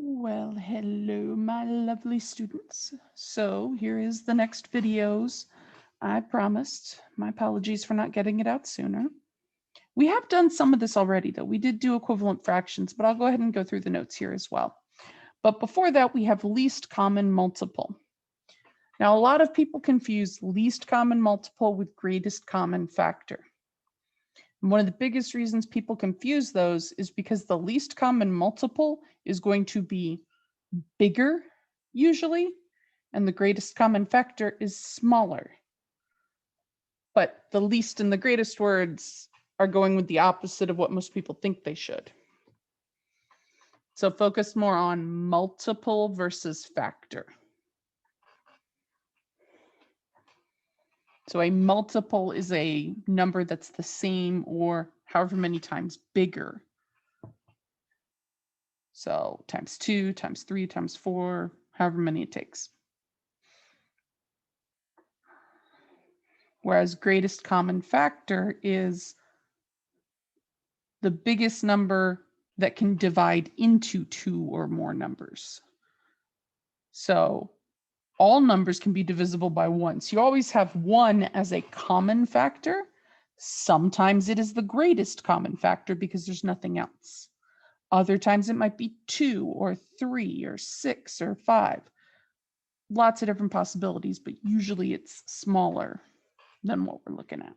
Well, hello, my lovely students. So here is the next videos I promised. My apologies for not getting it out sooner. We have done some of this already, though. We did do equivalent fractions, but I'll go ahead and go through the notes here as well. But before that, we have least common multiple. Now, a lot of people confuse least common multiple with greatest common factor. And one of the biggest reasons people confuse those is because the least common multiple is going to be bigger usually, and the greatest common factor is smaller. But the least and the greatest words are going with the opposite of what most people think they should. So focus more on multiple versus factor. So a multiple is a number that's the same or however many times bigger. So times 2, times 3, times 4, however many it takes. Whereas greatest common factor is the biggest number that can divide into 2 or more numbers. So all numbers can be divisible by 1. So you always have 1 as a common factor. Sometimes it is the greatest common factor because there's nothing else. Other times it might be 2 or 3 or 6 or 5. Lots of different possibilities, but usually it's smaller than what we're looking at.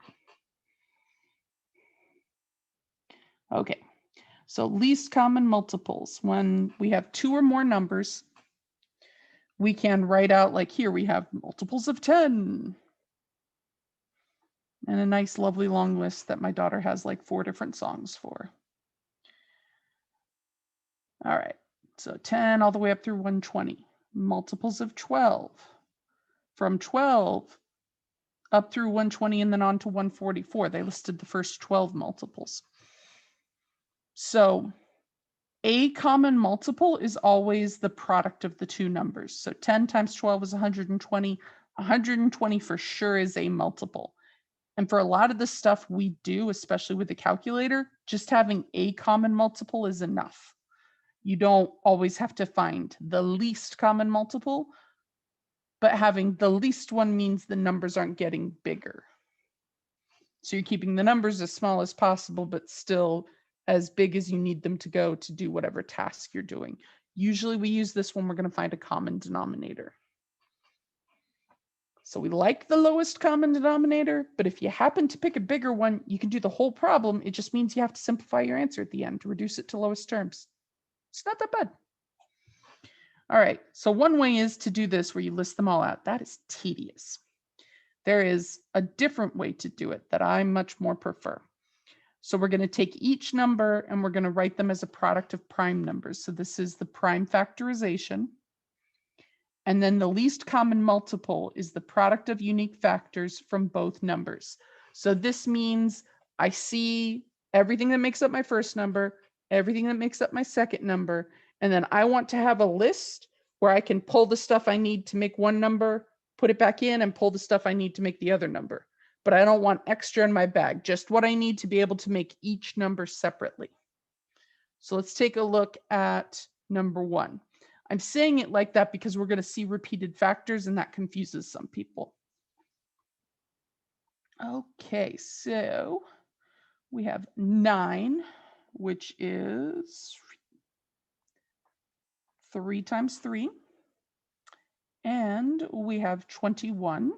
Okay, so least common multiples. When we have 2 or more numbers, we can write out, like here we have multiples of 10. And a nice lovely long list that my daughter has like 4 different songs for. All right, so 10 all the way up through 120. Multiples of 12. From 12 up through 120 and then on to 144. They listed the first 12 multiples. So a common multiple is always the product of the two numbers. So 10 times 12 is 120. 120 for sure is a multiple. And for a lot of the stuff we do, especially with the calculator, just having a common multiple is enough. You don't always have to find the least common multiple, but having the least one means the numbers aren't getting bigger. So you're keeping the numbers as small as possible, but still as big as you need them to go to do whatever task you're doing. Usually we use this when we're going to find a common denominator. So we like the lowest common denominator, but if you happen to pick a bigger one, you can do the whole problem. It just means you have to simplify your answer at the end to reduce it to lowest terms. It's not that bad. All right, so one way is to do this where you list them all out. That is tedious. There is a different way to do it that I much more prefer. So we're going to take each number and we're going to write them as a product of prime numbers. So this is the prime factorization. And then the least common multiple is the product of unique factors from both numbers. So this means I see everything that makes up my first number, everything that makes up my second number, and then I want to have a list where I can pull the stuff I need to make one number, put it back in, and pull the stuff I need to make the other number. But I don't want extra in my bag, just what I need to be able to make each number separately. So let's take a look at number 1. I'm saying it like that because we're going to see repeated factors and that confuses some people. Okay, so we have 9, which is 3 times 3. And we have 21,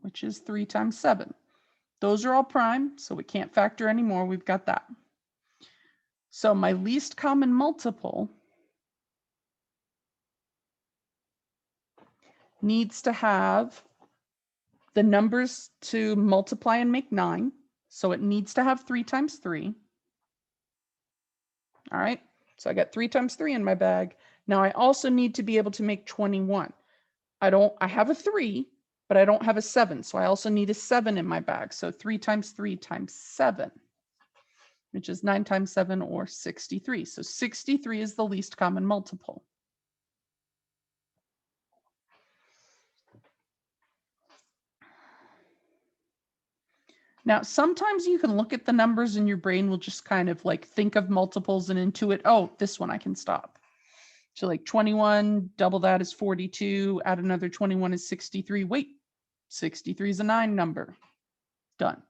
which is 3 times 7. Those are all prime, so we can't factor anymore. We've got that. So my least common multiple needs to have the numbers to multiply and make 9. So it needs to have 3 times 3. All right, so I got 3 times 3 in my bag. Now I also need to be able to make 21. I have a 3, but I don't have a 7. So I also need a 7 in my bag. So 3 times 3 times 7, which is 9 times 7 or 63. So 63 is the least common multiple. Now, sometimes you can look at the numbers and your brain will just kind of like think of multiples and intuit, oh, this one I can stop. So like 21, double that is 42, add another 21 is 63. Wait, 63 is a 9 number. Done.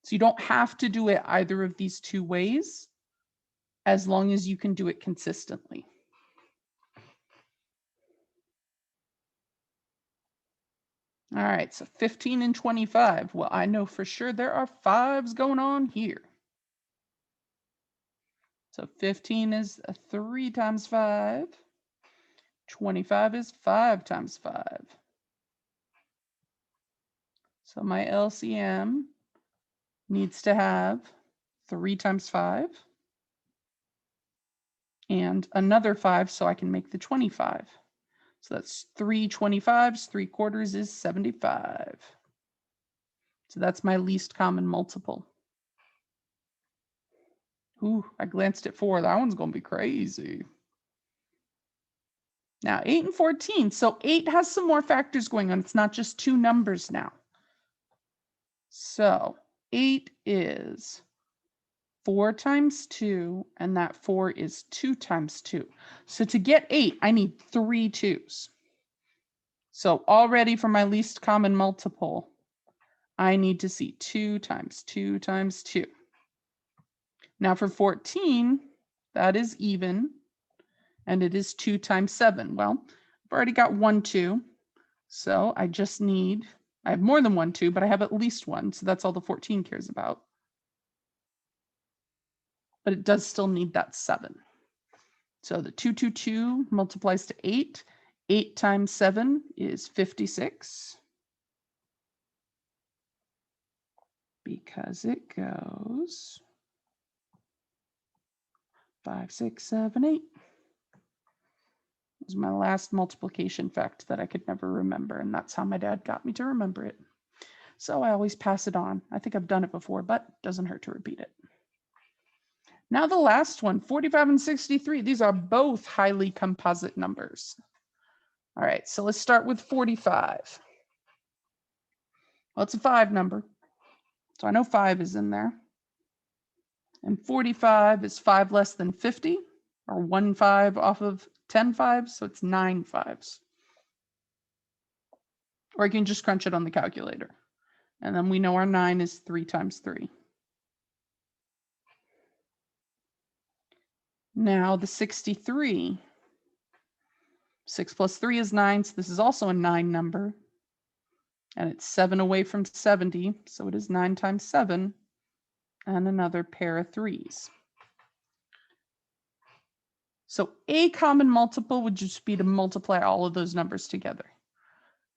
So you don't have to do it either of these two ways, as long as you can do it consistently. All right, so 15 and 25. Well, I know for sure there are 5s going on here. So 15 is 3 times 5. 25 is 5 times 5. So my LCM needs to have 3 times 5 and another 5 so I can make the 25. So that's 3 25s, 3/4 is 75. So that's my least common multiple. Ooh, I glanced at 4. That one's going to be crazy. Now 8 and 14. So 8 has some more factors going on. It's not just two numbers now. So 8 is 4 times 2, and that 4 is 2 times 2. So to get 8, I need 3 2s. So already for my least common multiple, I need to see 2 times 2 times 2. Now for 14, that is even, and it is 2 times 7. Well, I've already got 1 2, so I just need, I have more than 1 2, but I have at least 1, so that's all the 14 cares about. But it does still need that 7. So the 2 2 2 multiplies to 8. 8 times 7 is 56. Because it goes 5 6 7 8. It was my last multiplication fact that I could never remember, and that's how my dad got me to remember it. So I always pass it on. I think I've done it before, but it doesn't hurt to repeat it. Now the last one, 45 and 63. These are both highly composite numbers. All right, so let's start with 45. Well, it's a 5 number, so I know 5 is in there. And 45 is 5 less than 50, or 1 5 off of 10 5s, so it's 9 5s. Or I can just crunch it on the calculator. And then we know our 9 is 3 times 3. Now the 63. 6 plus 3 is 9, so this is also a 9 number. And it's 7 away from 70, so it is 9 times 7, and another pair of 3s. So a common multiple would just be to multiply all of those numbers together.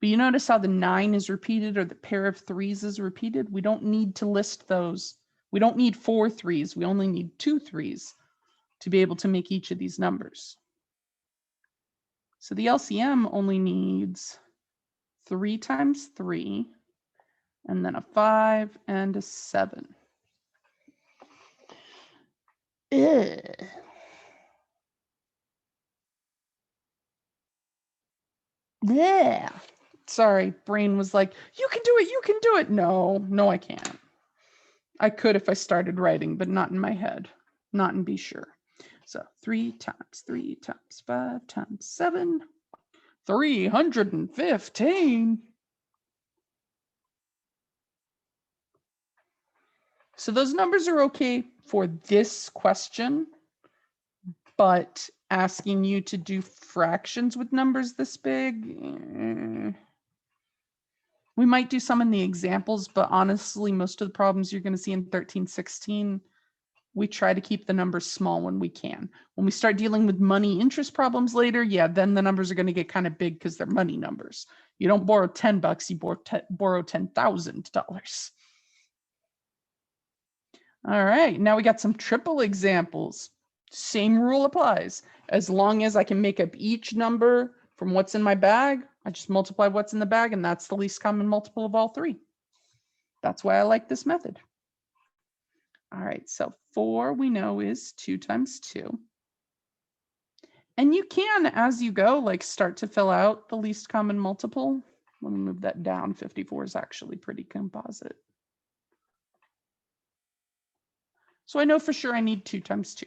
But you notice how the 9 is repeated, or the pair of 3s is repeated? We don't need to list those. We don't need 4 3s. We only need 2 3s to be able to make each of these numbers. So the LCM only needs 3 times 3, and then a 5 and a 7. Ugh. Yeah. Sorry, brain was like, you can do it, you can do it. No, I can't. I could if I started writing, but not in my head, not in Be Sure. So 3 times 5 times 7, 315. So those numbers are okay for this question, but asking you to do fractions with numbers this big, we might do some in the examples, but honestly, most of the problems you're going to see in 1316, we try to keep the numbers small when we can. When we start dealing with money interest problems later, yeah, then the numbers are going to get kind of big because they're money numbers. You don't borrow $10, you borrow $10,000. All right, now we got some triple examples. Same rule applies. As long as I can make up each number from what's in my bag, I just multiply what's in the bag, and that's the least common multiple of all 3. That's why I like this method. All right, so 4 we know is 2 times 2. And you can, as you go, like start to fill out the least common multiple. Let me move that down. 54 is actually pretty composite. So I know for sure I need 2 times 2.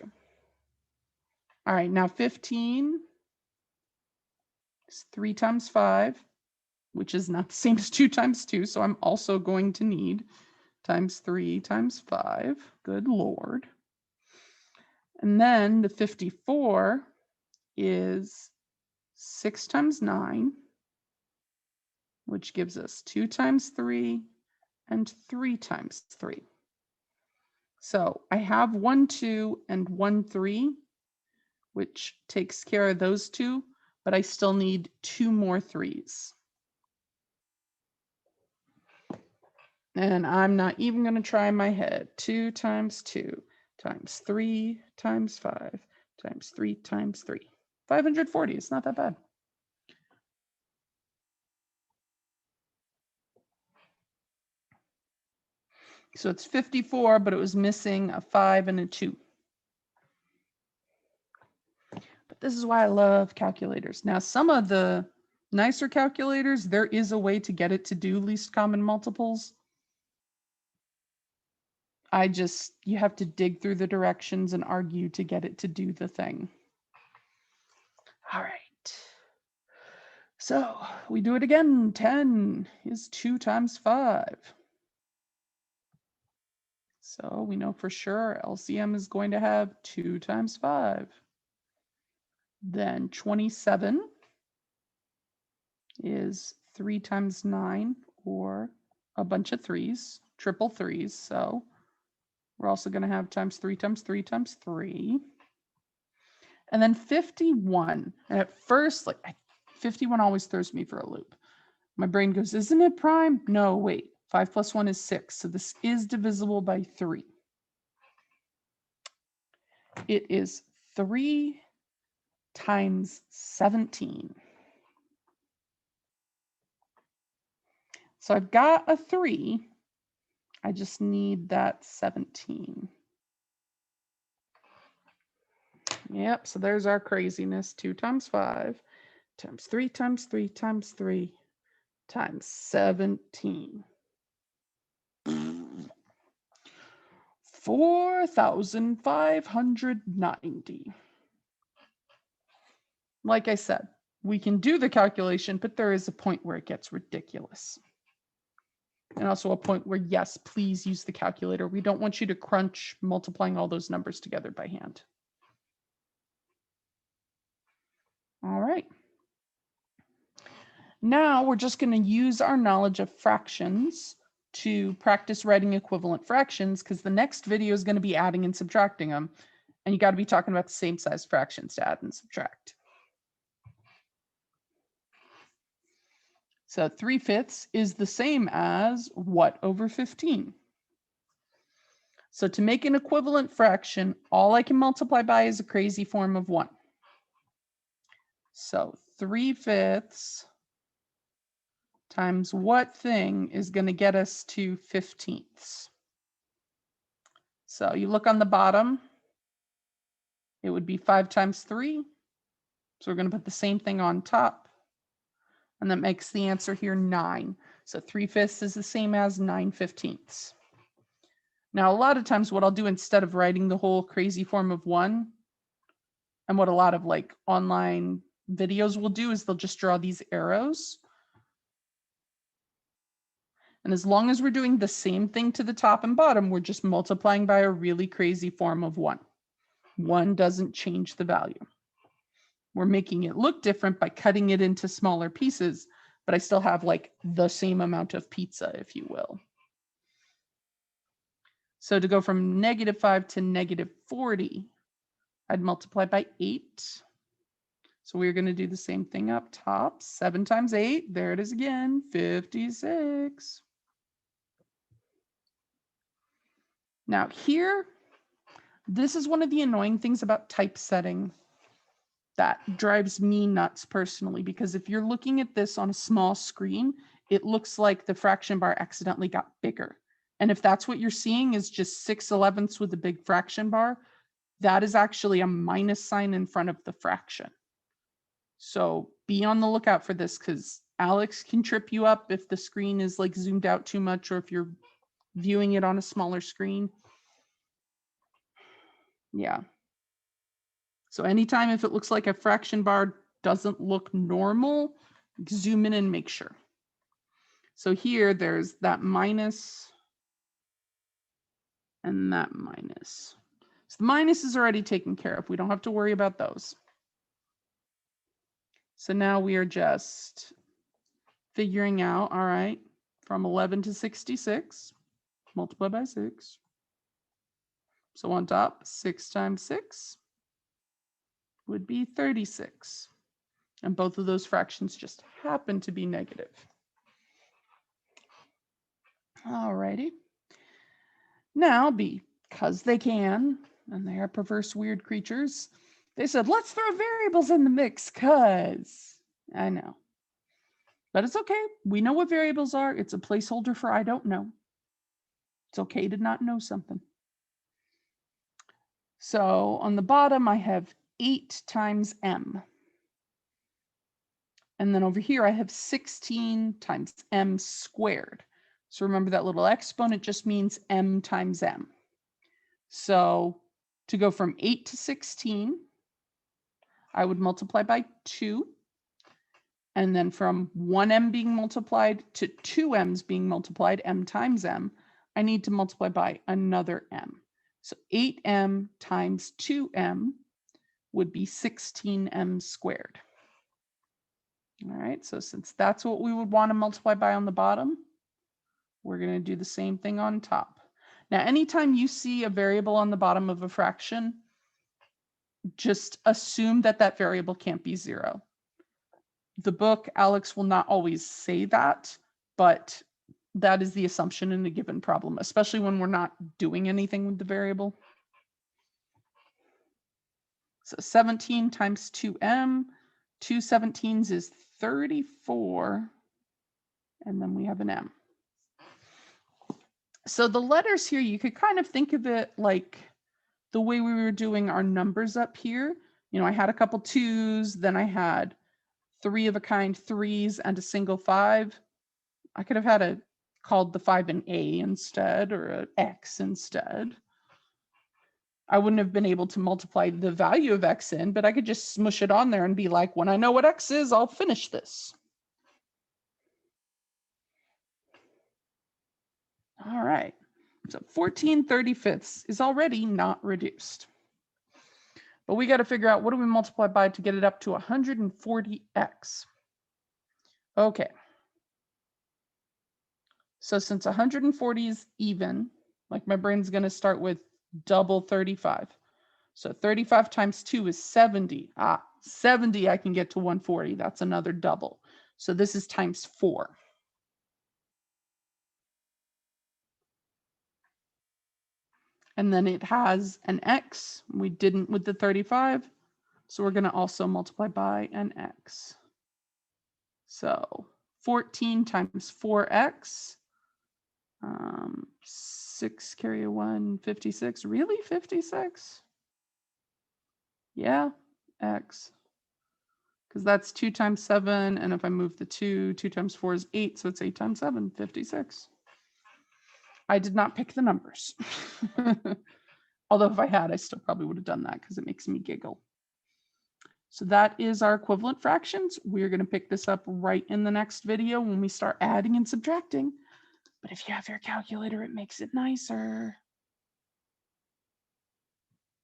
All right, now 15 is 3 times 5, which is not the same as 2 times 2. So I'm also going to need times 3 times 5. Good Lord. And then the 54 is 6 times 9, which gives us 2 times 3 and 3 times 3. So I have 1, 2 and 1, 3, which takes care of those two, but I still need 2 more 3s. And I'm not even going to try in my head. 2 times 2 times 3 times 5 times 3 times 3. 540. It's not that bad. So it's 54, but it was missing a 5 and a 2. But this is why I love calculators. Now, some of the nicer calculators, there is a way to get it to do least common multiples. You have to dig through the directions and argue to get it to do the thing. All right. So we do it again. 10 is 2 times 5. So we know for sure LCM is going to have 2 times 5. Then 27 is 3 times 9, or a bunch of 3s, triple 3s. So we're also going to have times 3 times 3 times 3. And then 51. And at first, 51 always throws me for a loop. My brain goes, isn't it prime? No, wait. 5 plus 1 is 6. So this is divisible by 3. It is 3 times 17. So I've got a 3. I just need that 17. Yep, so there's our craziness. 2 times 5 times 3 times 3 times 3 times 17. 4,590. Like I said, we can do the calculation, but there is a point where it gets ridiculous. And also a point where, yes, please use the calculator. We don't want you to crunch multiplying all those numbers together by hand. All right. Now we're just going to use our knowledge of fractions to practice writing equivalent fractions, because the next video is going to be adding and subtracting them. And you got to be talking about the same size fractions to add and subtract. So 3/5 is the same as what over 15? So to make an equivalent fraction, all I can multiply by is a crazy form of 1. So 3/5 times what thing is going to get us to 15ths? So you look on the bottom, it would be 5 times 3. So we're going to put the same thing on top. And that makes the answer here 9. So 3/5 is the same as 9/15. Now, a lot of times what I'll do instead of writing the whole crazy form of 1, and what a lot of online videos will do, is they'll just draw these arrows. And as long as we're doing the same thing to the top and bottom, we're just multiplying by a really crazy form of 1. 1 doesn't change the value. We're making it look different by cutting it into smaller pieces, but I still have the same amount of pizza, if you will. So to go from -5 to -40, I'd multiply by 8. So we're going to do the same thing up top. 7 times 8, there it is again, 56. Now here, this is one of the annoying things about typesetting that drives me nuts personally, because if you're looking at this on a small screen, it looks like the fraction bar accidentally got bigger. And if that's what you're seeing is just 6/11 with a big fraction bar, that is actually a minus sign in front of the fraction. So be on the lookout for this, because Alex can trip you up if the screen is zoomed out too much, or if you're viewing it on a smaller screen. Yeah. So anytime if it looks like a fraction bar doesn't look normal, zoom in and make sure. So here there's that minus and that minus. So the minus is already taken care of. We don't have to worry about those. So now we are just figuring out, all right, from 11 to 66, multiply by 6. So on top, 6 times 6 would be 36. And both of those fractions just happen to be negative. All righty. Now, because they can, and they are perverse, weird creatures, they said, let's throw variables in the mix, because I know. But it's okay. We know what variables are. It's a placeholder for I don't know. It's okay to not know something. So on the bottom, I have 8 times m. And then over here, I have 16 times m squared. So remember that little exponent just means m times m. So to go from 8 to 16, I would multiply by 2. And then from 1m being multiplied to 2m's being multiplied, m times m, I need to multiply by another m. So 8m times 2m would be 16m squared. All right, so since that's what we would want to multiply by on the bottom, we're going to do the same thing on top. Now, anytime you see a variable on the bottom of a fraction, just assume that that variable can't be 0. The book, Alex will not always say that, but that is the assumption in a given problem, especially when we're not doing anything with the variable. So 17 times 2m, 2 17s is 34, and then we have an m. So the letters here, you could kind of think of it like the way we were doing our numbers up here. You know, I had a couple 2s, then I had 3 of a kind 3s and a single 5. I could have had called the 5 an A instead, or an X instead. I wouldn't have been able to multiply the value of X in, but I could just smush it on there and be like, when I know what X is, I'll finish this. All right, so 14/35 is already not reduced. But we got to figure out what do we multiply by to get it up to 140x. Okay. So since 140 is even, like my brain's going to start with double 35. So 35 times 2 is 70. 70 I can get to 140. That's another double. So this is times 4. And then it has an x. We didn't with the 35. So we're going to also multiply by an x. So 14 times 4x. 6 carry a 1, 56. Really? 56? Yeah, x. Because that's 2 times 7, and if I move the 2, 2 times 4 is 8, so it's 8 times 7, 56. I did not pick the numbers. Although if I had, I still probably would have done that because it makes me giggle. So that is our equivalent fractions. We're going to pick this up right in the next video when we start adding and subtracting. But if you have your calculator, it makes it nicer.